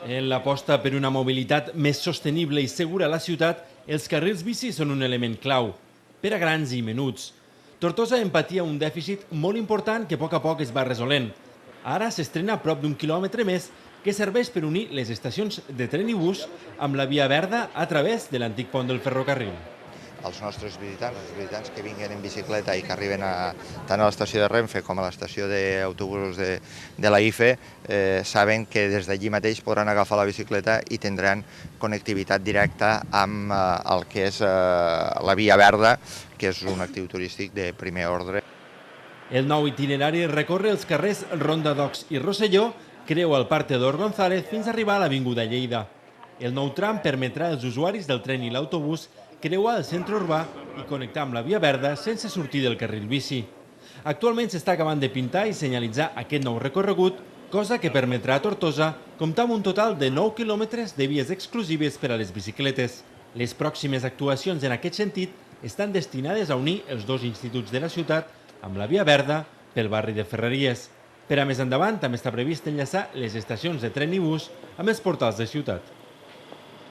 En l'aposta per una mobilitat més sostenible i segura a la ciutat, els carrils bici són un element clau, per a grans i menuts. Tortosa en patia un dèficit molt important que a poc es va resolent. Ara s'estrena a prop d'un quilòmetre més que serveix per unir les estacions de tren i bus amb la via verda a través de l'antic pont del ferrocarril. Els nostres visitants, els visitants que vinguen en bicicleta i que arriben tant a l'estació de Renfe com a l'estació d'autobusos de la IFE, saben que des d'allí mateix podran agafar la bicicleta i tindran connectivitat directa amb el que és la Via Verda, que és un actiu turístic de primer ordre. El nou itinerari recorre els carrers Ronda d'Ocs i Rosselló, creua el Parc Teodor González fins a arribar a l'Avinguda Lleida. El nou tram permetrà als usuaris del tren i l'autobús creuar el centre urbà i connectar amb la Via Verda sense sortir del carril bici. Actualment s'està acabant de pintar i senyalitzar aquest nou recorregut, cosa que permetrà a Tortosa comptar amb un total de 9 quilòmetres de vies exclusives per a les bicicletes. Les pròximes actuacions en aquest sentit estan destinades a unir els dos instituts de la ciutat amb la Via Verda pel barri de Ferreries. Per a més endavant també està previst enllaçar les estacions de tren i bus amb els portals de ciutat.